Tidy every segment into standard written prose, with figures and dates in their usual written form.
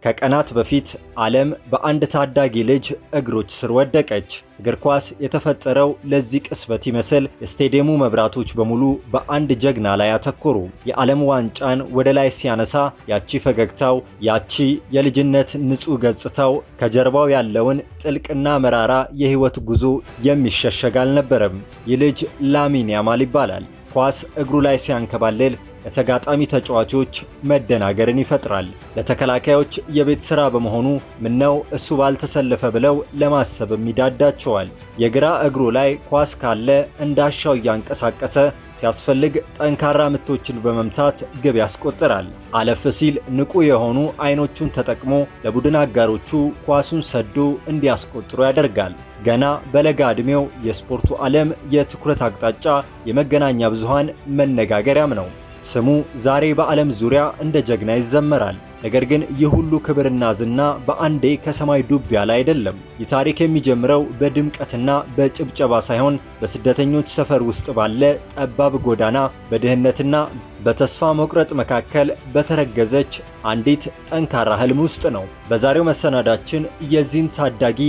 ከቀናት በፊት ዓለም በአንድ ታዳጊ ልጅ እግሮች ስር ወደቀች። እግር ኳስ የተፈጠረው ለዚህ ቅስበት ይመስል የስቴዲየሙ መብራቶች በሙሉ በአንድ ጀግና ላይ አተኮሩ። የዓለም ዋንጫን ወደ ላይ ሲያነሳ ያቺ ፈገግታው፣ ያቺ የልጅነት ንጹሕ ገጽታው ከጀርባው ያለውን ጥልቅና መራራ የሕይወት ጉዞ የሚሸሸግ አልነበረም። ይህ ልጅ ላሚን ያማል ይባላል። ኳስ እግሩ ላይ ሲያንከባልል ለተጋጣሚ ተጫዋቾች መደናገርን ይፈጥራል። ለተከላካዮች የቤት ሥራ በመሆኑ ምነው እሱ ባልተሰለፈ ብለው ለማሰብም ይዳዳቸዋል። የግራ እግሩ ላይ ኳስ ካለ እንዳሻው እያንቀሳቀሰ ሲያስፈልግ ጠንካራ ምቶችን በመምታት ግብ ያስቆጥራል። አለፍ ሲል ንቁ የሆኑ አይኖቹን ተጠቅሞ ለቡድን አጋሮቹ ኳሱን ሰዶ እንዲያስቆጥሩ ያደርጋል። ገና በለጋ ዕድሜው የስፖርቱ ዓለም የትኩረት አቅጣጫ የመገናኛ ብዙሃን መነጋገሪያም ነው። ስሙ ዛሬ በዓለም ዙሪያ እንደ ጀግና ይዘመራል። ነገር ግን ይህ ሁሉ ክብርና ዝና በአንዴ ከሰማይ ዱብ ያለ አይደለም። ይህ ታሪክ የሚጀምረው በድምቀትና በጭብጨባ ሳይሆን በስደተኞች ሰፈር ውስጥ ባለ ጠባብ ጎዳና፣ በድህነትና በተስፋ መቁረጥ መካከል በተረገዘች አንዲት ጠንካራ ህልም ውስጥ ነው። በዛሬው መሰናዳችን የዚህን ታዳጊ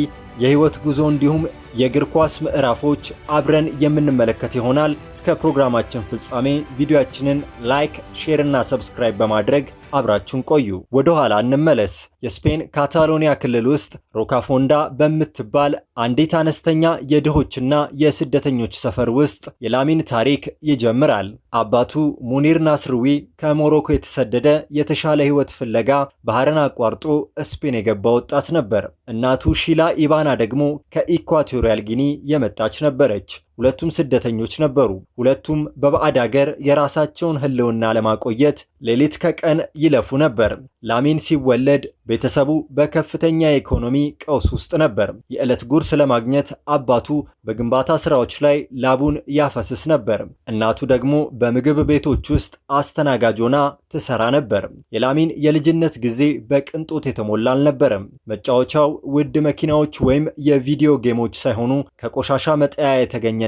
የህይወት ጉዞ እንዲሁም የእግር ኳስ ምዕራፎች አብረን የምንመለከት ይሆናል። እስከ ፕሮግራማችን ፍጻሜ ቪዲዮአችንን ላይክ፣ ሼር እና ሰብስክራይብ በማድረግ አብራችሁን ቆዩ። ወደ ኋላ እንመለስ። የስፔን ካታሎኒያ ክልል ውስጥ ሮካፎንዳ በምትባል አንዲት አነስተኛ የድሆችና የስደተኞች ሰፈር ውስጥ የላሚን ታሪክ ይጀምራል። አባቱ ሙኒር ናስርዊ ከሞሮኮ የተሰደደ የተሻለ ህይወት ፍለጋ ባህርን አቋርጦ ስፔን የገባ ወጣት ነበር። እናቱ ሺላ ኢባና ደግሞ ከኢኳቶሪያል ጊኒ የመጣች ነበረች። ሁለቱም ስደተኞች ነበሩ። ሁለቱም በባዕድ አገር የራሳቸውን ህልውና ለማቆየት ሌሊት ከቀን ይለፉ ነበር። ላሚን ሲወለድ ቤተሰቡ በከፍተኛ የኢኮኖሚ ቀውስ ውስጥ ነበር። የዕለት ጉርስ ለማግኘት አባቱ በግንባታ ስራዎች ላይ ላቡን ያፈስስ ነበር። እናቱ ደግሞ በምግብ ቤቶች ውስጥ አስተናጋጅ ሆና ትሰራ ነበር። የላሚን የልጅነት ጊዜ በቅንጦት የተሞላ አልነበረም። መጫወቻው ውድ መኪናዎች ወይም የቪዲዮ ጌሞች ሳይሆኑ ከቆሻሻ መጣያ የተገኘና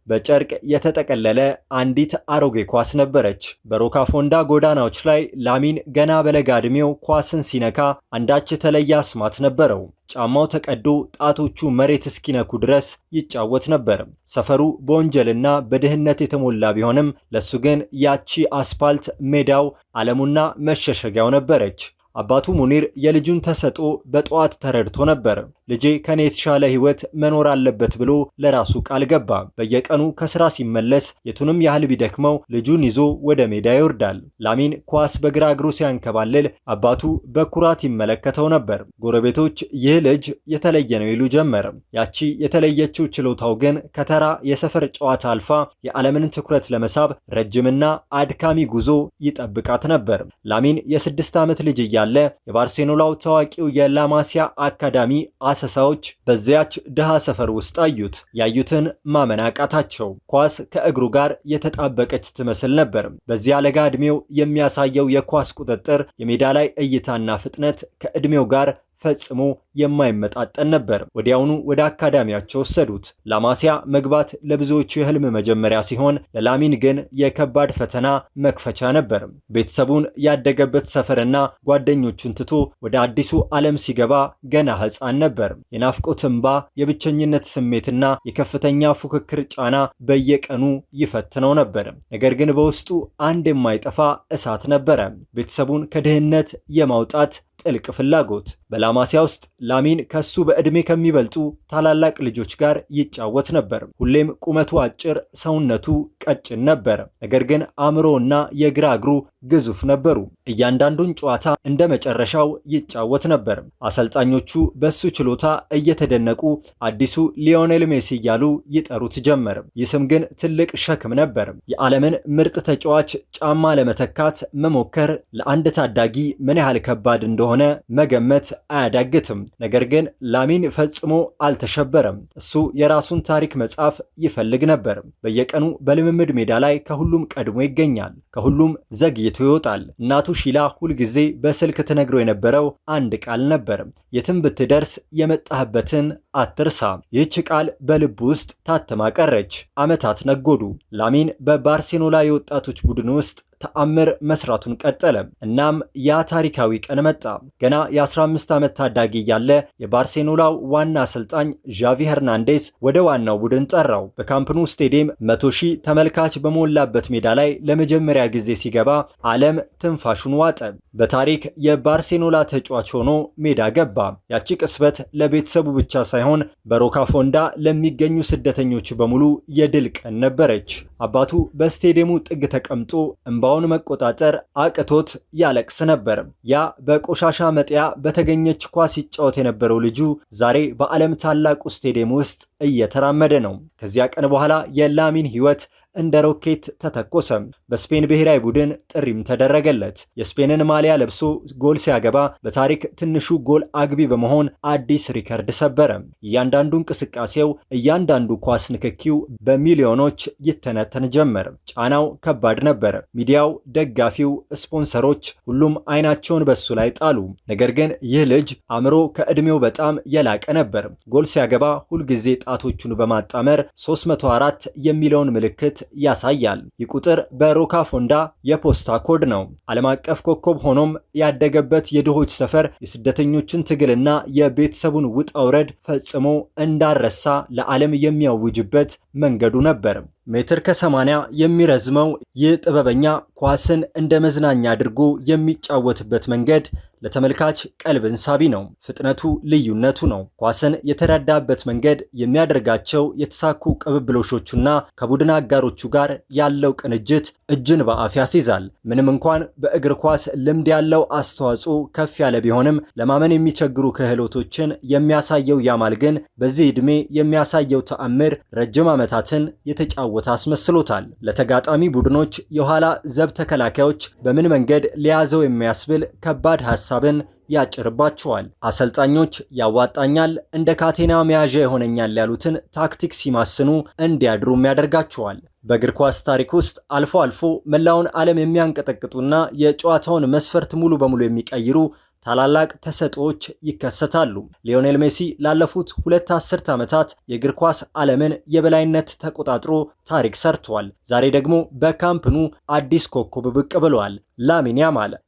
በጨርቅ የተጠቀለለ አንዲት አሮጌ ኳስ ነበረች። በሮካፎንዳ ጎዳናዎች ላይ ላሚን ገና በለጋ ዕድሜው ኳስን ሲነካ አንዳች የተለየ አስማት ነበረው። ጫማው ተቀዶ ጣቶቹ መሬት እስኪነኩ ድረስ ይጫወት ነበር። ሰፈሩ በወንጀልና በድህነት የተሞላ ቢሆንም ለሱ ግን ያቺ አስፓልት ሜዳው፣ ዓለሙና መሸሸጊያው ነበረች። አባቱ ሙኒር የልጁን ተሰጥኦ በጠዋት ተረድቶ ነበር። ልጄ ከኔ የተሻለ ህይወት መኖር አለበት ብሎ ለራሱ ቃል ገባ። በየቀኑ ከስራ ሲመለስ የቱንም ያህል ቢደክመው ልጁን ይዞ ወደ ሜዳ ይወርዳል። ላሚን ኳስ በግራ እግሩ ሲያንከባልል አባቱ በኩራት ይመለከተው ነበር። ጎረቤቶች ይህ ልጅ የተለየ ነው ይሉ ጀመር። ያቺ የተለየችው ችሎታው ግን ከተራ የሰፈር ጨዋታ አልፋ የዓለምን ትኩረት ለመሳብ ረጅምና አድካሚ ጉዞ ይጠብቃት ነበር። ላሚን የ6 ዓመት ልጅ እያለ የባርሴሎናው ታዋቂው የላማሲያ አካዳሚ አሰሳዎች በዚያች ድሃ ሰፈር ውስጥ አዩት። ያዩትን ማመን አቃታቸው። ኳስ ከእግሩ ጋር የተጣበቀች ትመስል ነበር። በዚያ ለጋ ዕድሜው የሚያሳየው የኳስ ቁጥጥር፣ የሜዳ ላይ እይታና ፍጥነት ከዕድሜው ጋር ፈጽሞ የማይመጣጠን ነበር። ወዲያውኑ ወደ አካዳሚያቸው ወሰዱት። ላማሲያ መግባት ለብዙዎቹ የህልም መጀመሪያ ሲሆን ለላሚን ግን የከባድ ፈተና መክፈቻ ነበር። ቤተሰቡን ያደገበት ሰፈርና ጓደኞቹን ትቶ ወደ አዲሱ ዓለም ሲገባ ገና ሕፃን ነበር። የናፍቆት እንባ፣ የብቸኝነት ስሜትና የከፍተኛ ፉክክር ጫና በየቀኑ ይፈትነው ነበር። ነገር ግን በውስጡ አንድ የማይጠፋ እሳት ነበረ። ቤተሰቡን ከድህነት የማውጣት ጥልቅ ፍላጎት። በላማሲያ ውስጥ ላሚን ከሱ በዕድሜ ከሚበልጡ ታላላቅ ልጆች ጋር ይጫወት ነበር። ሁሌም ቁመቱ አጭር፣ ሰውነቱ ቀጭን ነበር። ነገር ግን አእምሮና የግራ እግሩ ግዙፍ ነበሩ። እያንዳንዱን ጨዋታ እንደ መጨረሻው ይጫወት ነበር። አሰልጣኞቹ በሱ ችሎታ እየተደነቁ አዲሱ ሊዮኔል ሜሲ እያሉ ይጠሩት ጀመር። ይህ ስም ግን ትልቅ ሸክም ነበር። የዓለምን ምርጥ ተጫዋች ጫማ ለመተካት መሞከር ለአንድ ታዳጊ ምን ያህል ከባድ እንደሆነ መገመት አያዳግትም። ነገር ግን ላሚን ፈጽሞ አልተሸበረም። እሱ የራሱን ታሪክ መጻፍ ይፈልግ ነበር። በየቀኑ በልምምድ ሜዳ ላይ ከሁሉም ቀድሞ ይገኛል፣ ከሁሉም ዘግይቶ ይወጣል። እናቱ ሺላ ሁልጊዜ በስልክ ትነግረው የነበረው አንድ ቃል ነበር፣ የትም ብትደርስ የመጣህበትን አትርሳ። ይህች ቃል በልብ ውስጥ ታትማ ቀረች። ዓመታት ነጎዱ። ላሚን በባርሴሎና የወጣቶች ቡድን ውስጥ ተአምር መስራቱን ቀጠለ። እናም ያ ታሪካዊ ቀን መጣ። ገና የ15 ዓመት ታዳጊ እያለ የባርሴሎናው ዋና አሰልጣኝ ዣቪ ሄርናንዴዝ ወደ ዋናው ቡድን ጠራው። በካምፕኑ ስቴዲየም 100,000 ተመልካች በሞላበት ሜዳ ላይ ለመጀመሪያ ጊዜ ሲገባ ዓለም ትንፋሹን ዋጠ። በታሪክ የባርሴሎና ተጫዋች ሆኖ ሜዳ ገባ። ያቺ ቅስበት ለቤተሰቡ ብቻ ሳይሆን በሮካፎንዳ ለሚገኙ ስደተኞች በሙሉ የድል ቀን ነበረች። አባቱ በስቴዲየሙ ጥግ ተቀምጦ እንባውን መቆጣጠር አቅቶት ያለቅስ ነበር። ያ በቆሻሻ መጥያ በተገኘች ኳስ ይጫወት የነበረው ልጁ ዛሬ በዓለም ታላቁ ስቴዲየም ውስጥ እየተራመደ ነው። ከዚያ ቀን በኋላ የላሚን ሕይወት እንደ ሮኬት ተተኮሰ። በስፔን ብሔራዊ ቡድን ጥሪም ተደረገለት። የስፔንን ማሊያ ለብሶ ጎል ሲያገባ በታሪክ ትንሹ ጎል አግቢ በመሆን አዲስ ሪከርድ ሰበረ። እያንዳንዱ እንቅስቃሴው፣ እያንዳንዱ ኳስ ንክኪው በሚሊዮኖች ይተነተን ጀመር። ጫናው ከባድ ነበር። ሚዲያው፣ ደጋፊው፣ ስፖንሰሮች ሁሉም አይናቸውን በሱ ላይ ጣሉ። ነገር ግን ይህ ልጅ አእምሮ ከዕድሜው በጣም የላቀ ነበር። ጎል ሲያገባ ሁልጊዜ ጣቶቹን በማጣመር 304 የሚለውን ምልክት ያሳያል። ይህ ቁጥር በሮካፎንዳ የፖስታ ኮድ ነው። ዓለም አቀፍ ኮከብ ሆኖም ያደገበት የድሆች ሰፈር የስደተኞችን ትግልና የቤተሰቡን ውጣ ውረድ ፈጽሞ እንዳረሳ ለዓለም የሚያውጅበት መንገዱ ነበር። ሜትር ከ80 የሚረዝመው ይህ ጥበበኛ ኳስን እንደ መዝናኛ አድርጎ የሚጫወትበት መንገድ ለተመልካች ቀልብን ሳቢ ነው። ፍጥነቱ ልዩነቱ ነው። ኳስን የተረዳበት መንገድ፣ የሚያደርጋቸው የተሳኩ ቅብብሎሾቹና ከቡድን አጋሮቹ ጋር ያለው ቅንጅት እጅን በአፍ ያስይዛል። ምንም እንኳን በእግር ኳስ ልምድ ያለው አስተዋጽኦ ከፍ ያለ ቢሆንም ለማመን የሚቸግሩ ክህሎቶችን የሚያሳየው ያማል ግን በዚህ ዕድሜ የሚያሳየው ተአምር ረጅም ዓመታትን የተጫወተ አስመስሎታል። ለተጋጣሚ ቡድኖች የኋላ ዘብ ተከላካዮች በምን መንገድ ሊያዘው የሚያስብል ከባድ ሐሳብን ያጭርባቸዋል። አሰልጣኞች ያዋጣኛል፣ እንደ ካቴና መያዣ ይሆነኛል ያሉትን ታክቲክ ሲማስኑ እንዲያድሩም ያደርጋቸዋል። በእግር ኳስ ታሪክ ውስጥ አልፎ አልፎ መላውን ዓለም የሚያንቀጠቅጡና የጨዋታውን መስፈርት ሙሉ በሙሉ የሚቀይሩ ታላላቅ ተሰጥኦዎች ይከሰታሉ። ሊዮኔል ሜሲ ላለፉት 2 አስርት ዓመታት የእግር ኳስ ዓለምን የበላይነት ተቆጣጥሮ ታሪክ ሰርቷል። ዛሬ ደግሞ በካምፕኑ አዲስ ኮከብ ብቅ ብሏል። ላሚን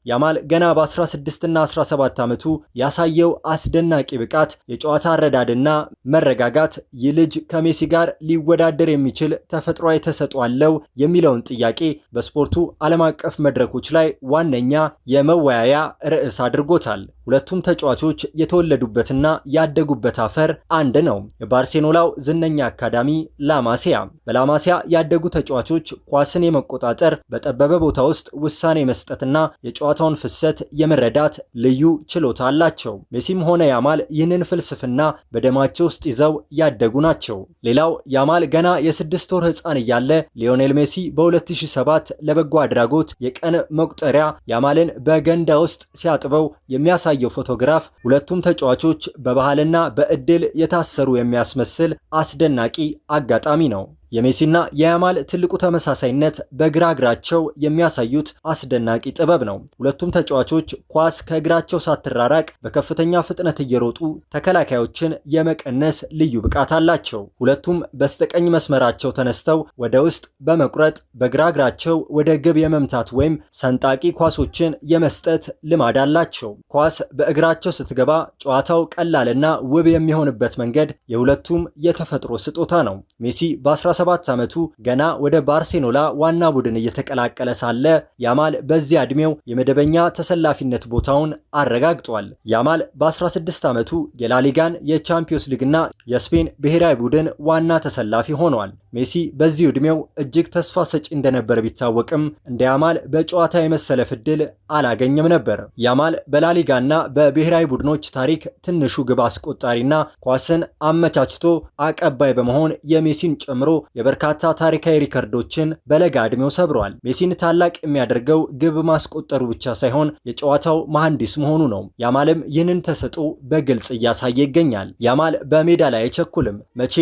ያማል ገና በ16 እና 17 ዓመቱ ያሳየው አስደናቂ ብቃት፣ የጨዋታ አረዳድና መረጋጋት ይህ ልጅ ከሜሲ ጋር ሊወዳደር የሚችል ተፈጥሯዊ ተሰጥኦ አለው የሚለውን ጥያቄ በስፖርቱ ዓለም አቀፍ መድረኮች ላይ ዋነኛ የመወያያ ርዕስ አድርጎታል። ሁለቱም ተጫዋቾች የተወለዱበትና ያደጉበት አፈር አንድ ነው። የባርሴሎናው ዝነኛ አካዳሚ ላማሲያ። በላማሲያ ያደጉ ተጫዋቾች ኳስን የመቆጣጠር፣ በጠበበ ቦታ ውስጥ ውሳኔ መስጠትና የጨዋታውን ፍሰት የመረዳት ልዩ ችሎታ አላቸው። ሜሲም ሆነ ያማል ይህንን ፍልስፍና በደማቸው ውስጥ ይዘው ያደጉ ናቸው። ሌላው ያማል ገና የ6 ወር ሕፃን እያለ ሊዮኔል ሜሲ በ2007 ለበጎ አድራጎት የቀን መቁጠሪያ ያማልን በገንዳ ውስጥ ሲያጥበው የሚያሳየው ፎቶግራፍ ሁለቱም ተጫዋቾች በባህልና በእድል የታሰሩ የሚያስመስል አስደናቂ አጋጣሚ ነው። የሜሲና የያማል ትልቁ ተመሳሳይነት በግራ እግራቸው የሚያሳዩት አስደናቂ ጥበብ ነው። ሁለቱም ተጫዋቾች ኳስ ከእግራቸው ሳትራራቅ በከፍተኛ ፍጥነት እየሮጡ ተከላካዮችን የመቀነስ ልዩ ብቃት አላቸው። ሁለቱም በስተቀኝ መስመራቸው ተነስተው ወደ ውስጥ በመቁረጥ በግራ እግራቸው ወደ ግብ የመምታት ወይም ሰንጣቂ ኳሶችን የመስጠት ልማድ አላቸው። ኳስ በእግራቸው ስትገባ ጨዋታው ቀላልና ውብ የሚሆንበት መንገድ የሁለቱም የተፈጥሮ ስጦታ ነው። ሜሲ በ17 ዓመቱ ገና ወደ ባርሴሎና ዋና ቡድን እየተቀላቀለ ሳለ ያማል በዚያ ዕድሜው የመደበኛ ተሰላፊነት ቦታውን አረጋግጧል። ያማል በ16 ዓመቱ የላሊጋን፣ የቻምፒዮንስ ሊግና የስፔን ብሔራዊ ቡድን ዋና ተሰላፊ ሆኗል። ሜሲ በዚህ ዕድሜው እጅግ ተስፋ ሰጪ እንደነበር ቢታወቅም እንደ ያማል በጨዋታ የመሰለፍ ዕድል አላገኘም ነበር። ያማል በላሊጋና በብሔራዊ ቡድኖች ታሪክ ትንሹ ግብ አስቆጣሪና ኳስን አመቻችቶ አቀባይ በመሆን የሜሲን ጨምሮ የበርካታ ታሪካዊ ሪከርዶችን በለጋ ዕድሜው ሰብሯል። ሜሲን ታላቅ የሚያደርገው ግብ ማስቆጠሩ ብቻ ሳይሆን የጨዋታው መሐንዲስ መሆኑ ነው። ያማልም ይህንን ተሰጥኦ በግልጽ እያሳየ ይገኛል። ያማል በሜዳ ላይ አይቸኩልም። መቼ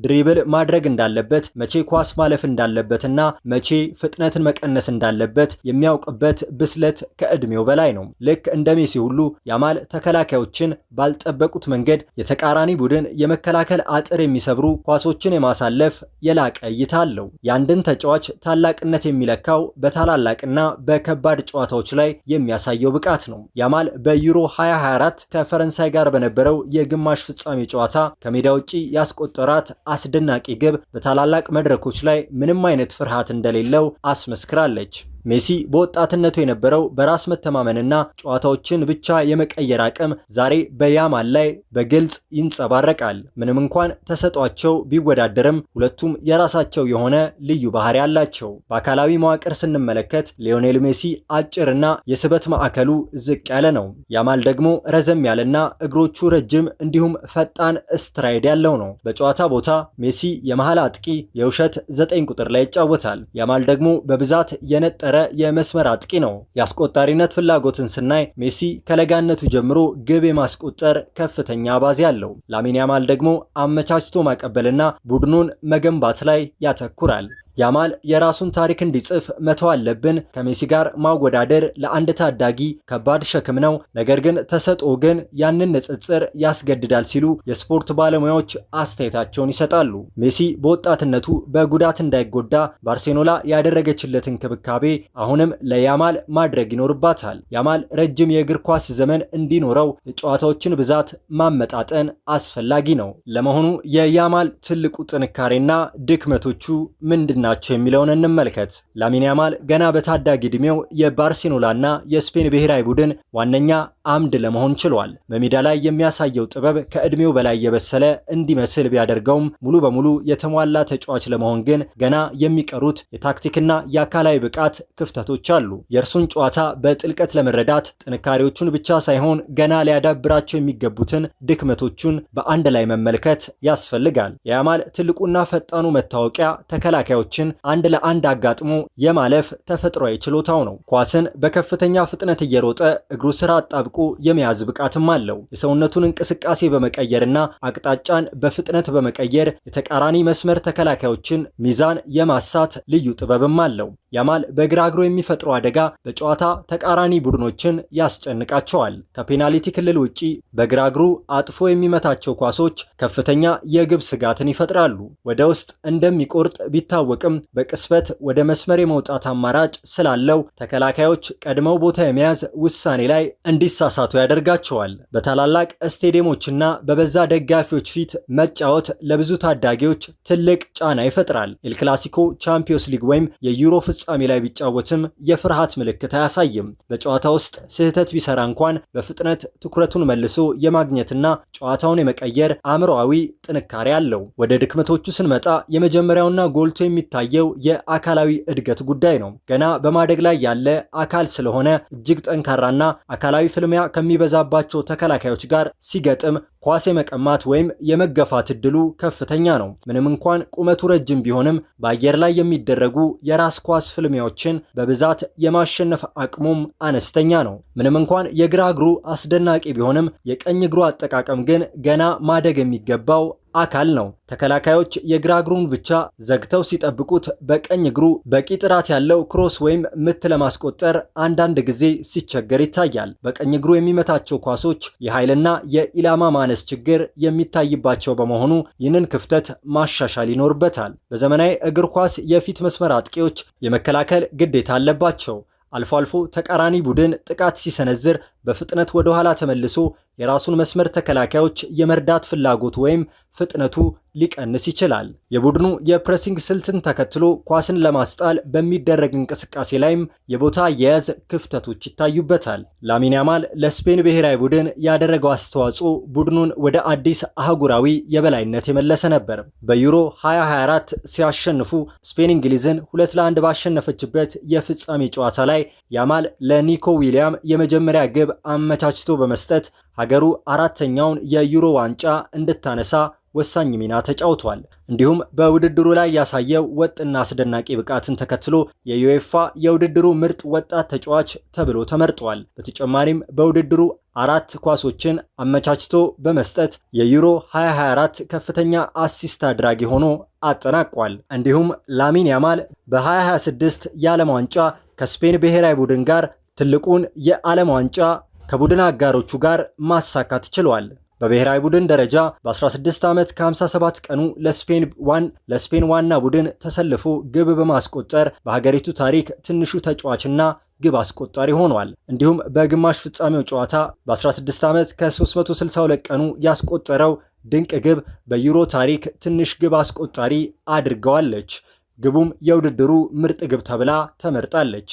ድሪብል ማድረግ እንዳለበት፣ መቼ ኳስ ማለፍ እንዳለበትና መቼ ፍጥነትን መቀነስ እንዳለበት የሚያውቅበት ብስለት ከእድሜው በላይ ነው። ልክ እንደ ሜሲ ሁሉ ያማል ተከላካዮችን ባልጠበቁት መንገድ የተቃራኒ ቡድን የመከላከል አጥር የሚሰብሩ ኳሶችን የማሳለፍ የላቀ እይታ አለው። የአንድን ተጫዋች ታላቅነት የሚለካው በታላላቅና በከባድ ጨዋታዎች ላይ የሚያሳየው ብቃት ነው። ያማል በዩሮ 2024 ከፈረንሳይ ጋር በነበረው የግማሽ ፍጻሜ ጨዋታ ከሜዳ ውጪ ያስቆጠራት አስደናቂ ግብ በታላላቅ መድረኮች ላይ ምንም አይነት ፍርሃት እንደሌለው አስመስክራለች። ሜሲ በወጣትነቱ የነበረው በራስ መተማመንና ጨዋታዎችን ብቻ የመቀየር አቅም ዛሬ በያማል ላይ በግልጽ ይንጸባረቃል። ምንም እንኳን ተሰጧቸው ቢወዳደርም ሁለቱም የራሳቸው የሆነ ልዩ ባህሪ አላቸው። በአካላዊ መዋቅር ስንመለከት ሊዮኔል ሜሲ አጭርና የስበት ማዕከሉ ዝቅ ያለ ነው። ያማል ደግሞ ረዘም ያለና እግሮቹ ረጅም እንዲሁም ፈጣን ስትራይድ ያለው ነው። በጨዋታ ቦታ ሜሲ የመሃል አጥቂ የውሸት 9 ቁጥር ላይ ይጫወታል። ያማል ደግሞ በብዛት የነጠረ የመስመር አጥቂ ነው። የአስቆጣሪነት ፍላጎትን ስናይ ሜሲ ከለጋነቱ ጀምሮ ግብ የማስቆጠር ከፍተኛ አባዜ አለው። ላሚን ያማል ደግሞ አመቻችቶ ማቀበልና ቡድኑን መገንባት ላይ ያተኩራል። ያማል የራሱን ታሪክ እንዲጽፍ መተው አለብን። ከሜሲ ጋር ማወዳደር ለአንድ ታዳጊ ከባድ ሸክም ነው፣ ነገር ግን ተሰጥኦ ግን ያንን ንጽጽር ያስገድዳል ሲሉ የስፖርት ባለሙያዎች አስተያየታቸውን ይሰጣሉ። ሜሲ በወጣትነቱ በጉዳት እንዳይጎዳ ባርሴሎና ያደረገችለት እንክብካቤ አሁንም ለያማል ማድረግ ይኖርባታል። ያማል ረጅም የእግር ኳስ ዘመን እንዲኖረው የጨዋታዎችን ብዛት ማመጣጠን አስፈላጊ ነው። ለመሆኑ የያማል ትልቁ ጥንካሬና ድክመቶቹ ምንድን ናቸው የሚለውን እንመልከት። ላሚን ያማል ገና በታዳጊ ዕድሜው የባርሴሎናና የስፔን ብሔራዊ ቡድን ዋነኛ አምድ ለመሆን ችሏል። በሜዳ ላይ የሚያሳየው ጥበብ ከዕድሜው በላይ የበሰለ እንዲመስል ቢያደርገውም ሙሉ በሙሉ የተሟላ ተጫዋች ለመሆን ግን ገና የሚቀሩት የታክቲክና የአካላዊ ብቃት ክፍተቶች አሉ። የእርሱን ጨዋታ በጥልቀት ለመረዳት ጥንካሬዎቹን ብቻ ሳይሆን ገና ሊያዳብራቸው የሚገቡትን ድክመቶቹን በአንድ ላይ መመልከት ያስፈልጋል። የያማል ትልቁና ፈጣኑ መታወቂያ ተከላካዮችን አንድ ለአንድ አጋጥሞ የማለፍ ተፈጥሯዊ ችሎታው ነው። ኳስን በከፍተኛ ፍጥነት እየሮጠ እግሩ ስራ አጣብቆ የመያዝ ብቃትም አለው። የሰውነቱን እንቅስቃሴ በመቀየርና አቅጣጫን በፍጥነት በመቀየር የተቃራኒ መስመር ተከላካዮችን ሚዛን የማሳት ልዩ ጥበብም አለው። ያማል በግራ እግሩ የሚፈጥረው አደጋ በጨዋታ ተቃራኒ ቡድኖችን ያስጨንቃቸዋል። ከፔናልቲ ክልል ውጪ በግራ እግሩ አጥፎ የሚመታቸው ኳሶች ከፍተኛ የግብ ስጋትን ይፈጥራሉ። ወደ ውስጥ እንደሚቆርጥ ቢታወቅም በቅስበት ወደ መስመር የመውጣት አማራጭ ስላለው ተከላካዮች ቀድመው ቦታ የመያዝ ውሳኔ ላይ እንዲሳሳቱ ያደርጋቸዋል። በታላላቅ ስቴዲየሞችና በበዛ ደጋፊዎች ፊት መጫወት ለብዙ ታዳጊዎች ትልቅ ጫና ይፈጥራል። ኤል ክላሲኮ፣ ቻምፒዮንስ ሊግ ወይም የዩሮ ፍጻሜ ላይ ቢጫወትም የፍርሃት ምልክት አያሳይም። በጨዋታ ውስጥ ስህተት ቢሰራ እንኳን በፍጥነት ትኩረቱን መልሶ የማግኘትና ጨዋታውን የመቀየር አእምሮአዊ ጥንካሬ አለው። ወደ ድክመቶቹ ስንመጣ የመጀመሪያውና ጎልቶ የሚታየው የአካላዊ እድገት ጉዳይ ነው። ገና በማደግ ላይ ያለ አካል ስለሆነ እጅግ ጠንካራና አካላዊ ፍልሚያ ከሚበዛባቸው ተከላካዮች ጋር ሲገጥም ኳስ የመቀማት ወይም የመገፋት እድሉ ከፍተኛ ነው። ምንም እንኳን ቁመቱ ረጅም ቢሆንም በአየር ላይ የሚደረጉ የራስ ኳስ ፍልሚያዎችን በብዛት የማሸነፍ አቅሙም አነስተኛ ነው። ምንም እንኳን የግራ እግሩ አስደናቂ ቢሆንም የቀኝ እግሩ አጠቃቀም ግን ገና ማደግ የሚገባው አካል ነው። ተከላካዮች የግራ እግሩን ብቻ ዘግተው ሲጠብቁት በቀኝ እግሩ በቂ ጥራት ያለው ክሮስ ወይም ምት ለማስቆጠር አንዳንድ ጊዜ ሲቸገር ይታያል። በቀኝ እግሩ የሚመታቸው ኳሶች የኃይልና የኢላማ ማነስ ችግር የሚታይባቸው በመሆኑ ይህንን ክፍተት ማሻሻል ይኖርበታል። በዘመናዊ እግር ኳስ የፊት መስመር አጥቂዎች የመከላከል ግዴታ አለባቸው። አልፎ አልፎ ተቃራኒ ቡድን ጥቃት ሲሰነዝር በፍጥነት ወደ ኋላ ተመልሶ የራሱን መስመር ተከላካዮች የመርዳት ፍላጎት ወይም ፍጥነቱ ሊቀንስ ይችላል። የቡድኑ የፕሬሲንግ ስልትን ተከትሎ ኳስን ለማስጣል በሚደረግ እንቅስቃሴ ላይም የቦታ አያያዝ ክፍተቶች ይታዩበታል። ላሚን ያማል ለስፔን ብሔራዊ ቡድን ያደረገው አስተዋጽኦ ቡድኑን ወደ አዲስ አህጉራዊ የበላይነት የመለሰ ነበር። በዩሮ 2024 ሲያሸንፉ ስፔን እንግሊዝን 2-1 ባሸነፈችበት የፍጻሜ ጨዋታ ላይ ያማል ለኒኮ ዊሊያም የመጀመሪያ ግብ አመቻችቶ በመስጠት ሀገሩ አራተኛውን የዩሮ ዋንጫ እንድታነሳ ወሳኝ ሚና ተጫውቷል። እንዲሁም በውድድሩ ላይ ያሳየው ወጥና አስደናቂ ብቃትን ተከትሎ የዩኤፋ የውድድሩ ምርጥ ወጣት ተጫዋች ተብሎ ተመርጧል። በተጨማሪም በውድድሩ 4 ኳሶችን አመቻችቶ በመስጠት የዩሮ 2024 ከፍተኛ አሲስት አድራጊ ሆኖ አጠናቋል። እንዲሁም ላሚን ያማል በ2026 የዓለም ዋንጫ ከስፔን ብሔራዊ ቡድን ጋር ትልቁን የዓለም ዋንጫ ከቡድን አጋሮቹ ጋር ማሳካት ችሏል። በብሔራዊ ቡድን ደረጃ በ16 ዓመት ከ57 ቀኑ ለስፔን ዋና ቡድን ተሰልፎ ግብ በማስቆጠር በሀገሪቱ ታሪክ ትንሹ ተጫዋችና ግብ አስቆጣሪ ሆኗል። እንዲሁም በግማሽ ፍጻሜው ጨዋታ በ16 ዓመት ከ362 ቀኑ ያስቆጠረው ድንቅ ግብ በዩሮ ታሪክ ትንሽ ግብ አስቆጣሪ አድርገዋለች። ግቡም የውድድሩ ምርጥ ግብ ተብላ ተመርጣለች።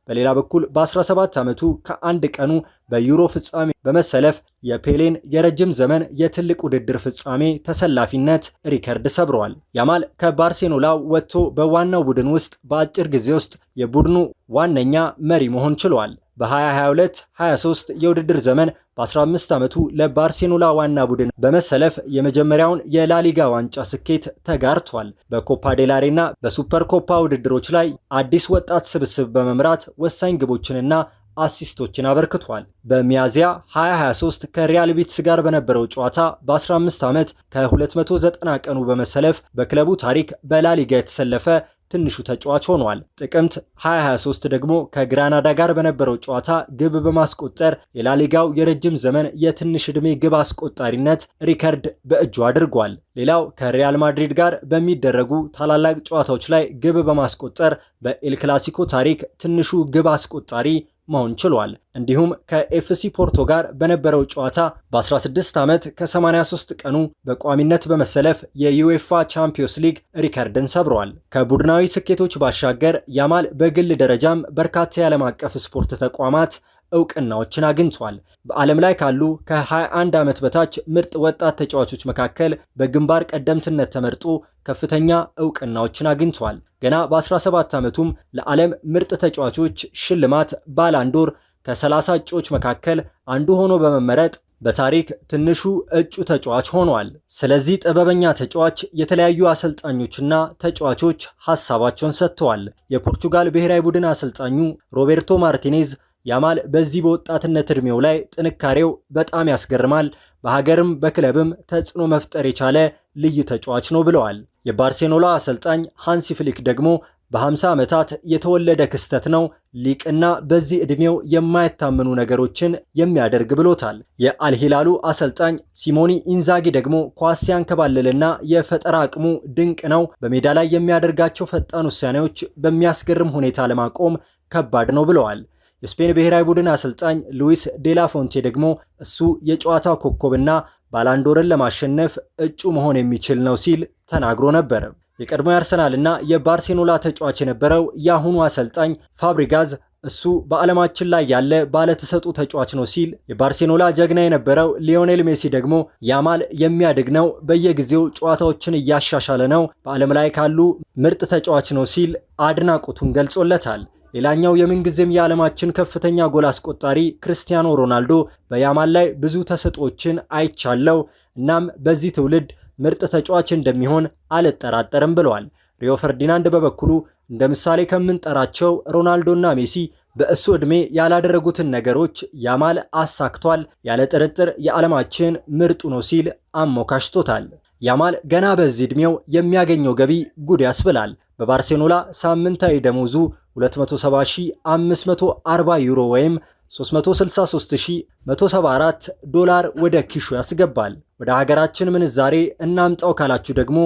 በሌላ በኩል በ17 ዓመቱ ከአንድ ቀኑ በዩሮ ፍጻሜ በመሰለፍ የፔሌን የረጅም ዘመን የትልቅ ውድድር ፍጻሜ ተሰላፊነት ሪከርድ ሰብሯል። ያማል ከባርሴሎና ወጥቶ በዋናው ቡድን ውስጥ በአጭር ጊዜ ውስጥ የቡድኑ ዋነኛ መሪ መሆን ችሏል። በ2022-23 የውድድር ዘመን በ15 ዓመቱ ለባርሴሎና ዋና ቡድን በመሰለፍ የመጀመሪያውን የላሊጋ ዋንጫ ስኬት ተጋርቷል። በኮፓ ዴላሬና በሱፐር ኮፓ ውድድሮች ላይ አዲስ ወጣት ስብስብ በመምራት ወሳኝ ግቦችንና አሲስቶችን አበርክቷል። በሚያዚያ 2023 ከሪያል ቤቲስ ጋር በነበረው ጨዋታ በ15 ዓመት ከ290 ቀኑ በመሰለፍ በክለቡ ታሪክ በላሊጋ የተሰለፈ ትንሹ ተጫዋች ሆኗል። ጥቅምት 2023 ደግሞ ከግራናዳ ጋር በነበረው ጨዋታ ግብ በማስቆጠር የላሊጋው የረጅም ዘመን የትንሽ ዕድሜ ግብ አስቆጣሪነት ሪከርድ በእጁ አድርጓል። ሌላው ከሪያል ማድሪድ ጋር በሚደረጉ ታላላቅ ጨዋታዎች ላይ ግብ በማስቆጠር በኤል ክላሲኮ ታሪክ ትንሹ ግብ አስቆጣሪ መሆን ችሏል። እንዲሁም ከኤፍሲ ፖርቶ ጋር በነበረው ጨዋታ በ16 ዓመት ከ83 ቀኑ በቋሚነት በመሰለፍ የዩኤፋ ቻምፒዮንስ ሊግ ሪከርድን ሰብሯል። ከቡድናዊ ስኬቶች ባሻገር ያማል በግል ደረጃም በርካታ የዓለም አቀፍ ስፖርት ተቋማት እውቅናዎችን አግኝቷል። በዓለም ላይ ካሉ ከ21 ዓመት በታች ምርጥ ወጣት ተጫዋቾች መካከል በግንባር ቀደምትነት ተመርጦ ከፍተኛ እውቅናዎችን አግኝቷል። ገና በ17 ዓመቱም ለዓለም ምርጥ ተጫዋቾች ሽልማት ባላንዶር ከ30 እጩዎች መካከል አንዱ ሆኖ በመመረጥ በታሪክ ትንሹ እጩ ተጫዋች ሆኗል። ስለዚህ ጥበበኛ ተጫዋች የተለያዩ አሰልጣኞችና ተጫዋቾች ሐሳባቸውን ሰጥተዋል። የፖርቱጋል ብሔራዊ ቡድን አሰልጣኙ ሮቤርቶ ማርቲኔዝ ያማል በዚህ በወጣትነት ዕድሜው ላይ ጥንካሬው በጣም ያስገርማል፣ በሀገርም በክለብም ተጽዕኖ መፍጠር የቻለ ልዩ ተጫዋች ነው ብለዋል። የባርሴሎና አሰልጣኝ ሃንሲ ፍሊክ ደግሞ በ50 ዓመታት የተወለደ ክስተት ነው፣ ሊቅና በዚህ ዕድሜው የማይታመኑ ነገሮችን የሚያደርግ ብሎታል። የአልሂላሉ አሰልጣኝ ሲሞኒ ኢንዛጊ ደግሞ ኳስ ሲያንከባልልና የፈጠራ አቅሙ ድንቅ ነው፣ በሜዳ ላይ የሚያደርጋቸው ፈጣን ውሳኔዎች በሚያስገርም ሁኔታ ለማቆም ከባድ ነው ብለዋል። የስፔን ብሔራዊ ቡድን አሰልጣኝ ሉዊስ ዴላ ፎንቴ ደግሞ እሱ የጨዋታው ኮከብና ባላንዶርን ለማሸነፍ እጩ መሆን የሚችል ነው ሲል ተናግሮ ነበር። የቀድሞ የአርሰናልና የባርሴሎና ተጫዋች የነበረው የአሁኑ አሰልጣኝ ፋብሪጋዝ እሱ በዓለማችን ላይ ያለ ባለተሰጡ ተጫዋች ነው ሲል፣ የባርሴሎና ጀግና የነበረው ሊዮኔል ሜሲ ደግሞ ያማል የሚያድግ ነው፣ በየጊዜው ጨዋታዎችን እያሻሻለ ነው፣ በዓለም ላይ ካሉ ምርጥ ተጫዋች ነው ሲል አድናቆቱን ገልጾለታል። ሌላኛው የምንጊዜም የዓለማችን ከፍተኛ ጎል አስቆጣሪ ክርስቲያኖ ሮናልዶ በያማል ላይ ብዙ ተሰጥኦችን አይቻለው፣ እናም በዚህ ትውልድ ምርጥ ተጫዋች እንደሚሆን አልጠራጠርም ብለዋል። ሪዮ ፈርዲናንድ በበኩሉ እንደ ምሳሌ ከምንጠራቸው ሮናልዶና ሜሲ በእሱ ዕድሜ ያላደረጉትን ነገሮች ያማል አሳክቷል፣ ያለ ጥርጥር የዓለማችን ምርጡ ነው ሲል አሞካሽቶታል። ያማል ገና በዚህ ዕድሜው የሚያገኘው ገቢ ጉድ ያስብላል። በባርሴሎና ሳምንታዊ ደሞዙ 270,540 ዩሮ ወይም 363,174 ዶላር ወደ ኪሹ ያስገባል። ወደ ሀገራችን ምንዛሬ እናምጣው ካላችሁ ደግሞ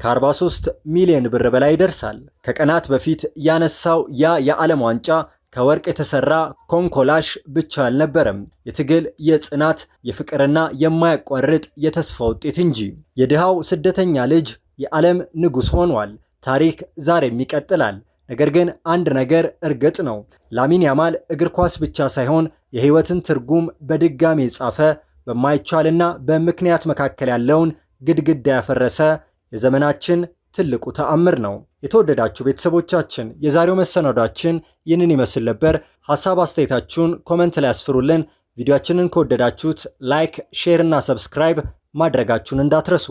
ከ43 ሚሊዮን ብር በላይ ይደርሳል። ከቀናት በፊት ያነሳው ያ የዓለም ዋንጫ ከወርቅ የተሰራ ኮንኮላሽ ብቻ አልነበረም። የትግል፣ የጽናት፣ የፍቅርና የማያቋርጥ የተስፋ ውጤት እንጂ። የድሃው ስደተኛ ልጅ የዓለም ንጉሥ ሆኗል። ታሪክ ዛሬም ይቀጥላል። ነገር ግን አንድ ነገር እርግጥ ነው። ላሚን ያማል እግር ኳስ ብቻ ሳይሆን የህይወትን ትርጉም በድጋሚ የጻፈ፣ በማይቻልና በምክንያት መካከል ያለውን ግድግዳ ያፈረሰ የዘመናችን ትልቁ ተአምር ነው። የተወደዳችሁ ቤተሰቦቻችን የዛሬው መሰናዷችን ይህንን ይመስል ነበር። ሐሳብ አስተያየታችሁን ኮመንት ላይ አስፍሩልን። ቪዲዮአችንን ከወደዳችሁት ላይክ፣ ሼር እና ሰብስክራይብ ማድረጋችሁን እንዳትረሱ።